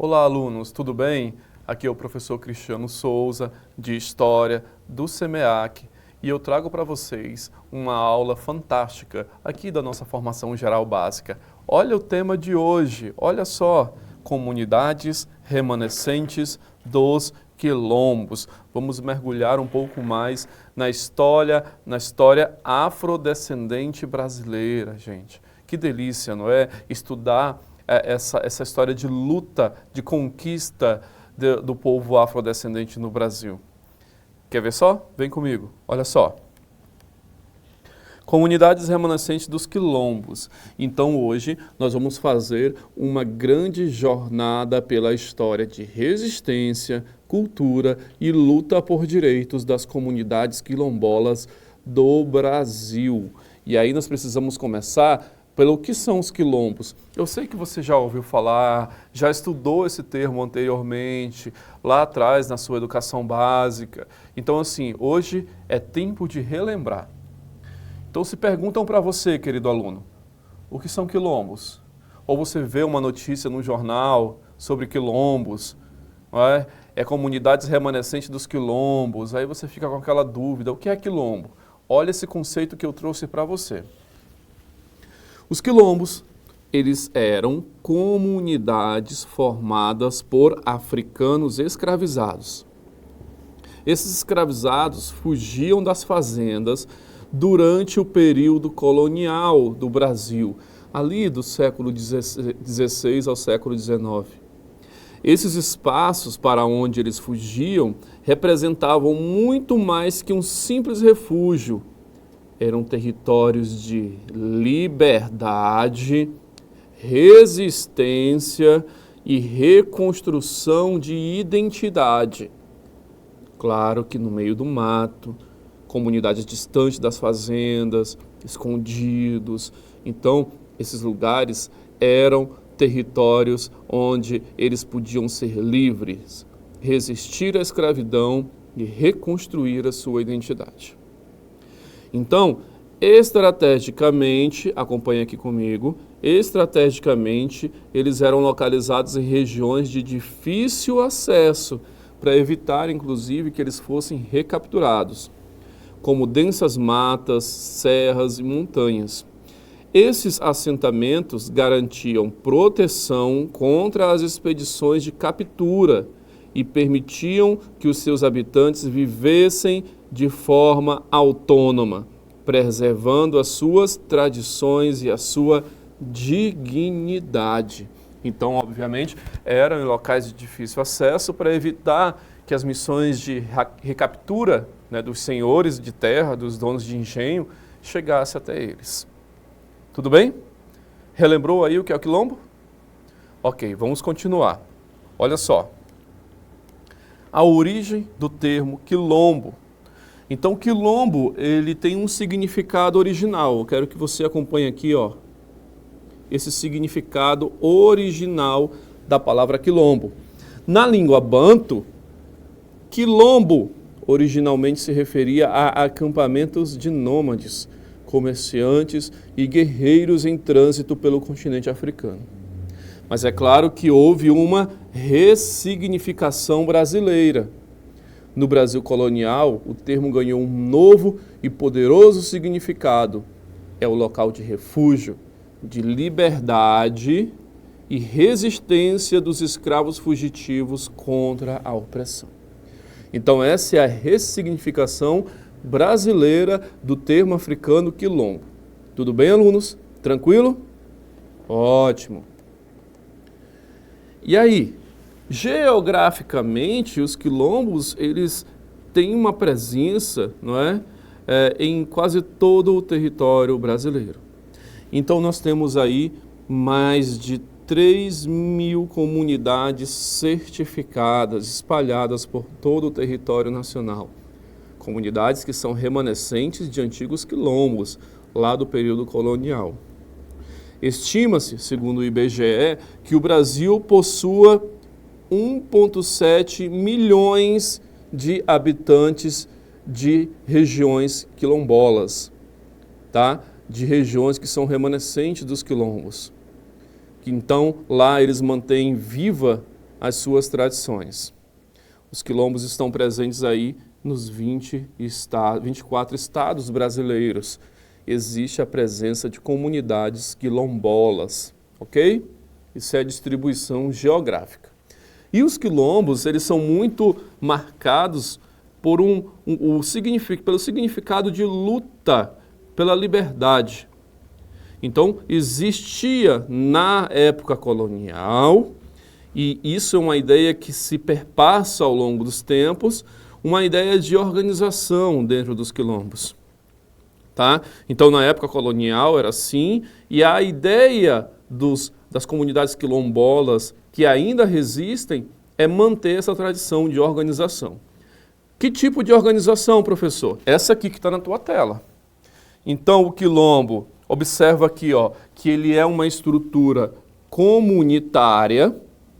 Olá, alunos, tudo bem? Aqui é o professor Cristiano Souza, de História, do SEMEAC, e eu trago para vocês uma aula fantástica aqui da nossa formação geral básica. Olha o tema de hoje, olha só, comunidades remanescentes dos quilombos. Vamos mergulhar um pouco mais na história afrodescendente brasileira, gente. Que delícia, não é? Estudar essa história de luta, de conquista do povo afrodescendente no Brasil. Quer ver só? Vem comigo, olha só. Comunidades remanescentes dos quilombos. Então hoje nós vamos fazer uma grande jornada pela história de resistência, cultura e luta por direitos das comunidades quilombolas do Brasil. E aí nós precisamos começar pelo que são os quilombos. Eu sei que você já ouviu falar, já estudou esse termo anteriormente, lá atrás na sua educação básica. Então assim, hoje é tempo de relembrar. Então se perguntam para você, querido aluno, o que são quilombos? Ou você vê uma notícia no jornal sobre quilombos, não é? É comunidades remanescentes dos quilombos, aí você fica com aquela dúvida, o que é quilombo? Olha esse conceito que eu trouxe para você. Os quilombos, eles eram comunidades formadas por africanos escravizados. Esses escravizados fugiam das fazendas durante o período colonial do Brasil, ali do século XVI ao século XIX. Esses espaços para onde eles fugiam representavam muito mais que um simples refúgio. Eram territórios de liberdade, resistência e reconstrução de identidade. Claro que no meio do mato, comunidades distantes das fazendas, escondidos. Então, esses lugares eram territórios onde eles podiam ser livres, resistir à escravidão e reconstruir a sua identidade. Então, estrategicamente, acompanha aqui comigo, estrategicamente eles eram localizados em regiões de difícil acesso, para evitar, inclusive, que eles fossem recapturados, como densas matas, serras e montanhas. Esses assentamentos garantiam proteção contra as expedições de captura e permitiam que os seus habitantes vivessem de forma autônoma, preservando as suas tradições e a sua dignidade. Então, obviamente, eram em locais de difícil acesso para evitar que as missões de recaptura, né, dos senhores de terra, dos donos de engenho, chegasse até eles. Tudo bem? Relembrou aí o que é o quilombo? Ok, vamos continuar. Olha só. A origem do termo quilombo. Então, quilombo, ele tem um significado original. Eu quero que você acompanhe aqui, ó, esse significado original da palavra quilombo. Na língua banto, quilombo originalmente se referia a acampamentos de nômades, comerciantes e guerreiros em trânsito pelo continente africano. Mas é claro que houve uma ressignificação brasileira. No Brasil colonial, o termo ganhou um novo e poderoso significado. É o local de refúgio, de liberdade e resistência dos escravos fugitivos contra a opressão. Então essa é a ressignificação brasileira do termo africano quilombo. Tudo bem, alunos? Tranquilo? Ótimo. E aí, geograficamente, os quilombos, eles têm uma presença, não é? Em quase todo o território brasileiro. Então, nós temos aí mais de 3.000 comunidades certificadas, espalhadas por todo o território nacional. Comunidades que são remanescentes de antigos quilombos, lá do período colonial. Estima-se, segundo o IBGE, que o Brasil possua 1,7 milhões de habitantes de regiões quilombolas, tá? De regiões que são remanescentes dos quilombos. Então, lá eles mantêm viva as suas tradições. Os quilombos estão presentes aí nos 24 estados brasileiros. Existe a presença de comunidades quilombolas, ok? Isso é a distribuição geográfica. E os quilombos, eles são muito marcados por pelo significado de luta pela liberdade. Então, existia na época colonial, e isso é uma ideia que se perpassa ao longo dos tempos, uma ideia de organização dentro dos quilombos. Tá? Então, na época colonial era assim, e a ideia das comunidades quilombolas que ainda resistem é manter essa tradição de organização. Que tipo de organização, professor? Essa aqui que está na tua tela. Então, o quilombo, observa aqui, ó, que ele é uma estrutura comunitária,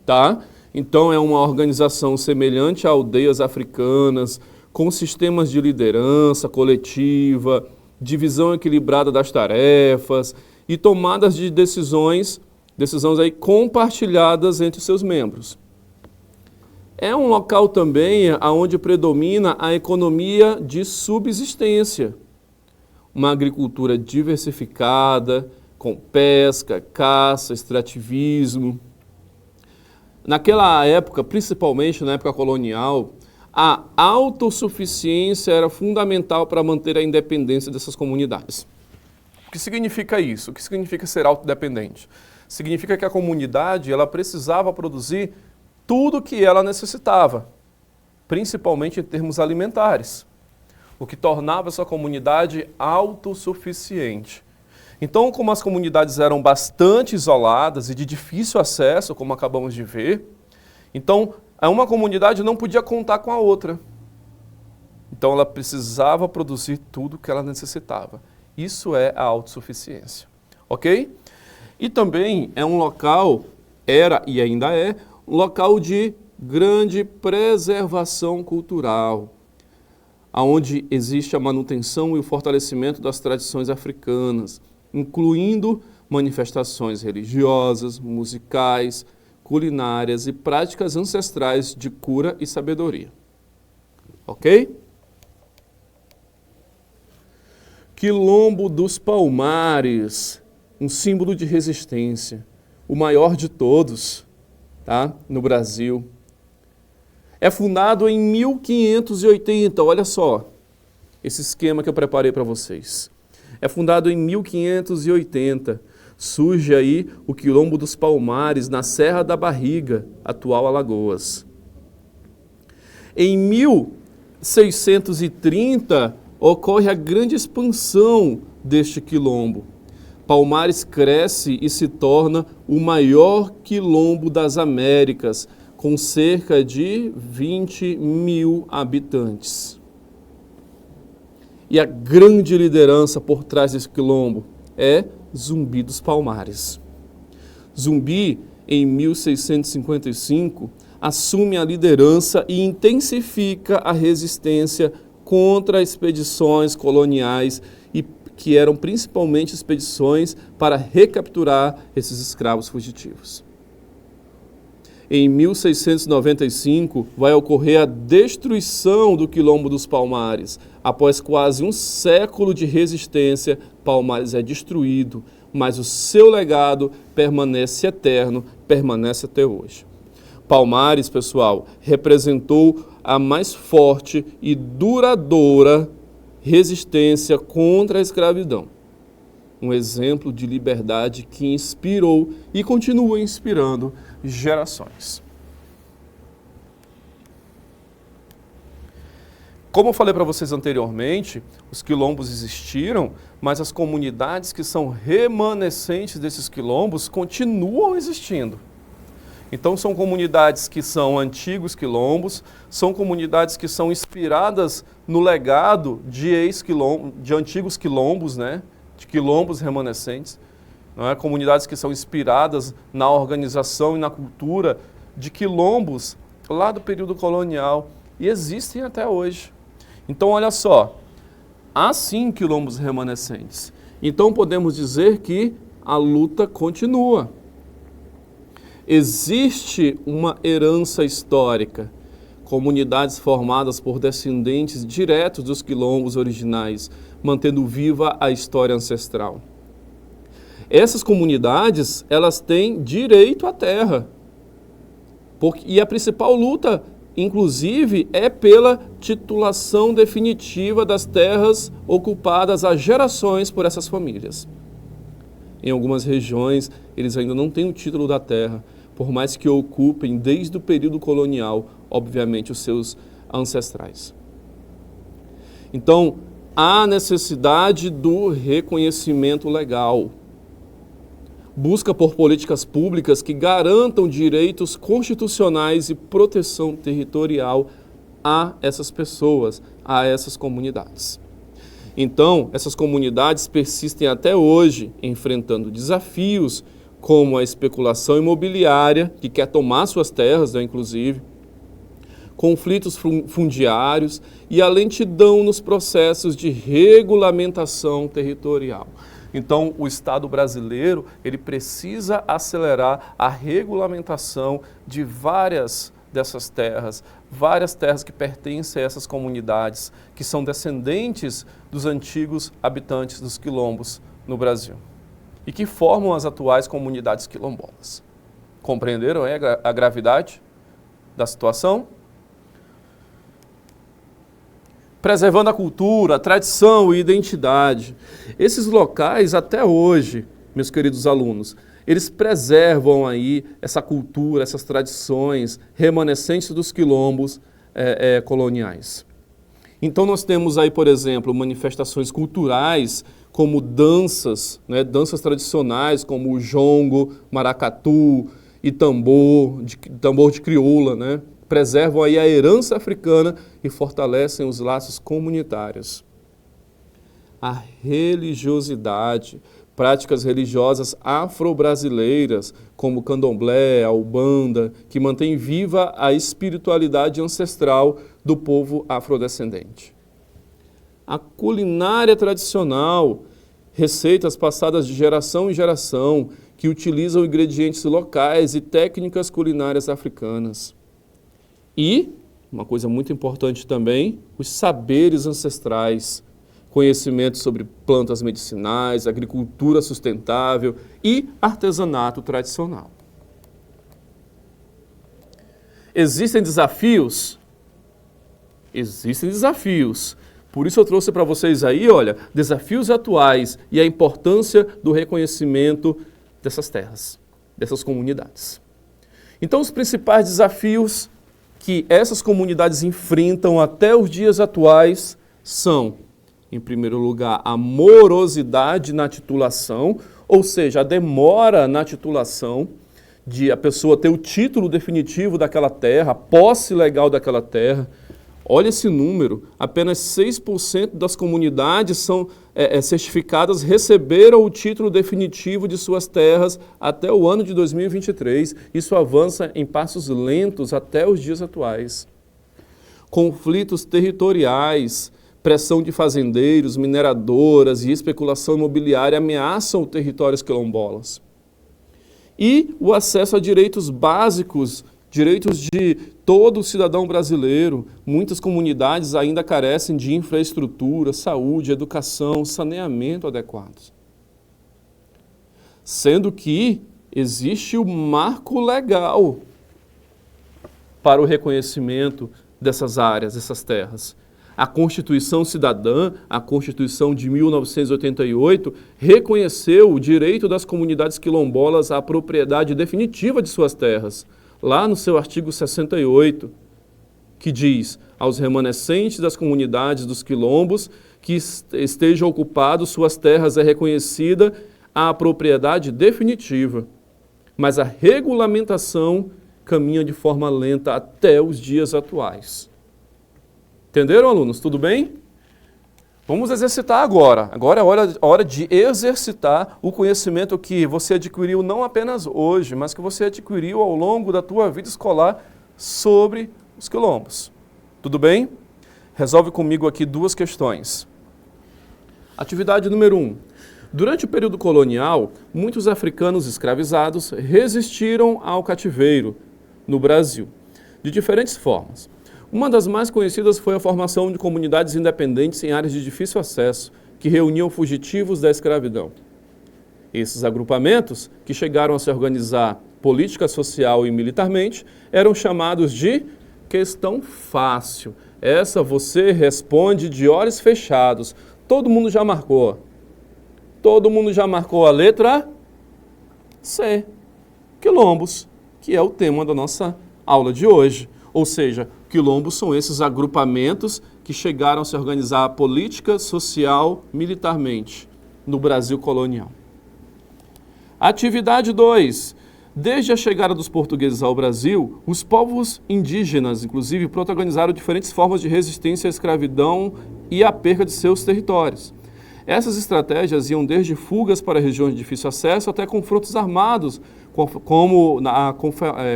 tá? Então, é uma organização semelhante a aldeias africanas, com sistemas de liderança coletiva, divisão equilibrada das tarefas e tomadas de decisões aí compartilhadas entre seus membros. É um local também onde predomina a economia de subsistência, uma agricultura diversificada, com pesca, caça, extrativismo. Naquela época, principalmente na época colonial, a autossuficiência era fundamental para manter a independência dessas comunidades. O que significa isso? O que significa ser autodependente? Significa que a comunidade ela precisava produzir tudo o que ela necessitava, principalmente em termos alimentares, o que tornava essa comunidade autossuficiente. Então, como as comunidades eram bastante isoladas e de difícil acesso, como acabamos de ver, então uma comunidade não podia contar com a outra. Então, ela precisava produzir tudo o que ela necessitava. Isso é a autossuficiência, ok? E também é um local, era e ainda é, um local de grande preservação cultural, onde existe a manutenção e o fortalecimento das tradições africanas, incluindo manifestações religiosas, musicais, culinárias e práticas ancestrais de cura e sabedoria. Ok? Quilombo dos Palmares, um símbolo de resistência, o maior de todos, tá? No Brasil. É fundado em 1580, olha só, esse esquema que eu preparei para vocês. É fundado em 1580, surge aí o Quilombo dos Palmares, na Serra da Barriga, atual Alagoas. Em 1630, ocorre a grande expansão deste quilombo. Palmares cresce e se torna o maior quilombo das Américas, com cerca de 20 mil habitantes. E a grande liderança por trás desse quilombo é Zumbi dos Palmares. Zumbi, em 1655, assume a liderança e intensifica a resistência contra expedições coloniais, e que eram principalmente expedições para recapturar esses escravos fugitivos. Em 1695, vai ocorrer a destruição do Quilombo dos Palmares. Após quase um século de resistência, Palmares é destruído, mas o seu legado permanece eterno, permanece até hoje. Palmares, pessoal, representou a mais forte e duradoura resistência contra a escravidão. Um exemplo de liberdade que inspirou e continua inspirando gerações. Como eu falei para vocês anteriormente, os quilombos existiram, mas as comunidades que são remanescentes desses quilombos continuam existindo. Então são comunidades que são antigos quilombos, são comunidades que são inspiradas no legado de antigos quilombos, né? De quilombos remanescentes, não é? Comunidades que são inspiradas na organização e na cultura de quilombos lá do período colonial e existem até hoje. Então, olha só, há sim quilombos remanescentes. Então, podemos dizer que a luta continua. existe uma herança histórica, comunidades formadas por descendentes diretos dos quilombos originais, mantendo viva a história ancestral. Essas comunidades, elas têm direito à terra. E a principal luta, inclusive, é pela titulação definitiva das terras ocupadas há gerações por essas famílias. Em algumas regiões, eles ainda não têm o título da terra, por mais que ocupem desde o período colonial, obviamente, os seus ancestrais. Então, há necessidade do reconhecimento legal. Busca por políticas públicas que garantam direitos constitucionais e proteção territorial a essas pessoas, a essas comunidades. Então, essas comunidades persistem até hoje, enfrentando desafios como a especulação imobiliária, que quer tomar suas terras, inclusive, conflitos fundiários e a lentidão nos processos de regulamentação territorial. Então, o Estado brasileiro, ele precisa acelerar a regulamentação de várias dessas terras, várias terras que pertencem a essas comunidades, que são descendentes dos antigos habitantes dos quilombos no Brasil e que formam as atuais comunidades quilombolas. Compreenderam a gravidade da situação? Preservando a cultura, a tradição e identidade. Esses locais, até hoje, meus queridos alunos, eles preservam aí essa cultura, essas tradições remanescentes dos quilombos coloniais. Então nós temos aí, por exemplo, manifestações culturais como danças, danças tradicionais como o jongo, maracatu e tambor de crioula, preservam aí a herança africana e fortalecem os laços comunitários. A religiosidade, práticas religiosas afro-brasileiras, como o candomblé, a umbanda, que mantém viva a espiritualidade ancestral do povo afrodescendente. A culinária tradicional, receitas passadas de geração em geração, que utilizam ingredientes locais e técnicas culinárias africanas. E, uma coisa muito importante também, os saberes ancestrais, conhecimento sobre plantas medicinais, agricultura sustentável e artesanato tradicional. Existem desafios? Existem desafios. Por isso eu trouxe para vocês aí, olha, desafios atuais e a importância do reconhecimento dessas terras, dessas comunidades. Então, os principais desafios que essas comunidades enfrentam até os dias atuais são, em primeiro lugar, a morosidade na titulação, ou seja, a demora na titulação de a pessoa ter o título definitivo daquela terra, a posse legal daquela terra. Olha esse número, apenas 6% das comunidades são certificadas receberam o título definitivo de suas terras até o ano de 2023. Isso avança em passos lentos até os dias atuais. Conflitos territoriais, pressão de fazendeiros, mineradoras e especulação imobiliária ameaçam territórios quilombolas. E o acesso a direitos básicos, direitos de todo cidadão brasileiro. Muitas comunidades ainda carecem de infraestrutura, saúde, educação, saneamento adequados. Sendo que existe o marco legal para o reconhecimento dessas áreas, dessas terras. A Constituição Cidadã, a Constituição de 1988, reconheceu o direito das comunidades quilombolas à propriedade definitiva de suas terras, lá no seu artigo 68, que diz: aos remanescentes das comunidades dos quilombos que estejam ocupados suas terras é reconhecida a propriedade definitiva, mas a regulamentação caminha de forma lenta até os dias atuais. Entenderam, alunos? Tudo bem? Vamos exercitar agora. Agora é hora de exercitar o conhecimento que você adquiriu não apenas hoje, mas que você adquiriu ao longo da tua vida escolar sobre os quilombos. Tudo bem? Resolve comigo aqui duas questões. Atividade número 1. Durante o período colonial, muitos africanos escravizados resistiram ao cativeiro no Brasil, de diferentes formas. Uma das mais conhecidas foi a formação de comunidades independentes em áreas de difícil acesso, que reuniam fugitivos da escravidão. Esses agrupamentos, que chegaram a se organizar política, social e militarmente, eram chamados de questão fácil. Essa você responde de olhos fechados. Todo mundo já marcou. Todo mundo já marcou a letra C. Quilombos, que é o tema da nossa aula de hoje. Ou seja, quilombos são esses agrupamentos que chegaram a se organizar política, social, militarmente no Brasil colonial. Atividade 2. Desde a chegada dos portugueses ao Brasil, os povos indígenas, inclusive, protagonizaram diferentes formas de resistência à escravidão e à perda de seus territórios. Essas estratégias iam desde fugas para regiões de difícil acesso até confrontos armados, como na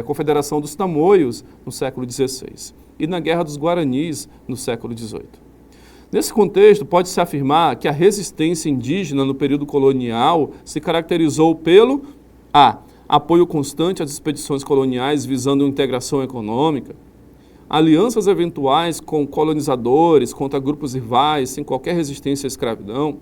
Confederação dos Tamoios, no século XVI, e na Guerra dos Guaranis, no século XVIII. Nesse contexto, pode-se afirmar que a resistência indígena no período colonial se caracterizou pelo a. Apoio constante às expedições coloniais visando integração econômica, alianças eventuais com colonizadores contra grupos rivais sem qualquer resistência à escravidão,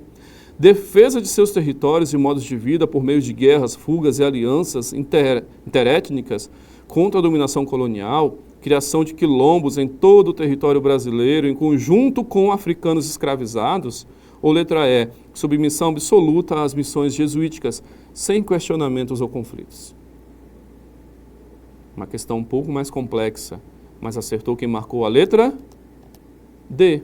defesa de seus territórios e modos de vida por meio de guerras, fugas e alianças interétnicas contra a dominação colonial, criação de quilombos em todo o território brasileiro em conjunto com africanos escravizados, ou letra E, submissão absoluta às missões jesuíticas, sem questionamentos ou conflitos. Uma questão um pouco mais complexa, mas acertou quem marcou a letra D.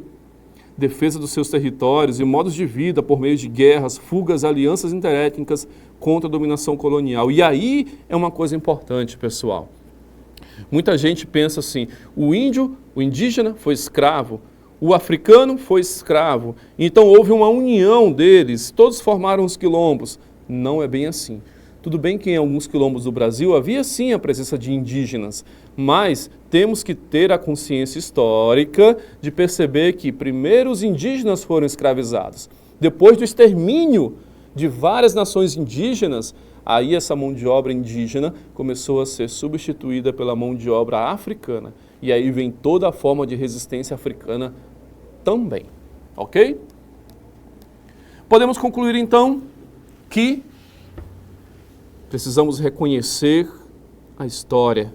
Defesa dos seus territórios e modos de vida por meio de guerras, fugas, alianças interétnicas contra a dominação colonial. E aí é uma coisa importante, pessoal. Muita gente pensa assim, o indígena foi escravo, o africano foi escravo, então houve uma união deles, todos formaram os quilombos. Não é bem assim. Tudo bem que em alguns quilombos do Brasil havia sim a presença de indígenas, mas temos que ter a consciência histórica de perceber que primeiro os indígenas foram escravizados. Depois do extermínio de várias nações indígenas, aí essa mão de obra indígena começou a ser substituída pela mão de obra africana. E aí vem toda a forma de resistência africana também. Ok? Podemos concluir então que precisamos reconhecer a história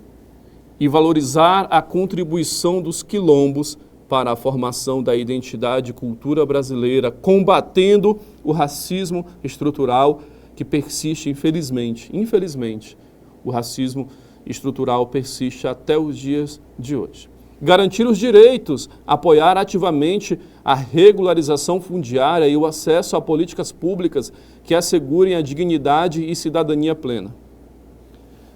e valorizar a contribuição dos quilombos para a formação da identidade e cultura brasileira, combatendo o racismo estrutural que persiste, infelizmente, o racismo estrutural persiste até os dias de hoje. Garantir os direitos, apoiar ativamente a regularização fundiária e o acesso a políticas públicas que assegurem a dignidade e cidadania plena.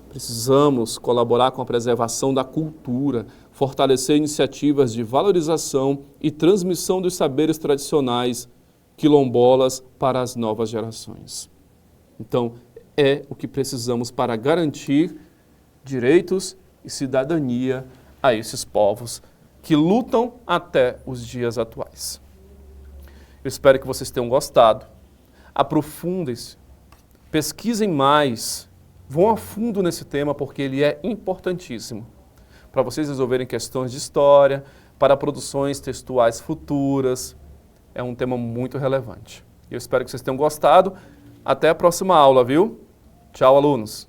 Precisamos colaborar com a preservação da cultura, fortalecer iniciativas de valorização e transmissão dos saberes tradicionais quilombolas para as novas gerações. Então, é o que precisamos para garantir direitos e cidadania a esses povos que lutam até os dias atuais. Eu espero que vocês tenham gostado. Aprofundem-se, pesquisem mais, vão a fundo nesse tema porque ele é importantíssimo para vocês resolverem questões de história, para produções textuais futuras. É um tema muito relevante. Eu espero que vocês tenham gostado. Até a próxima aula, viu? Tchau, alunos!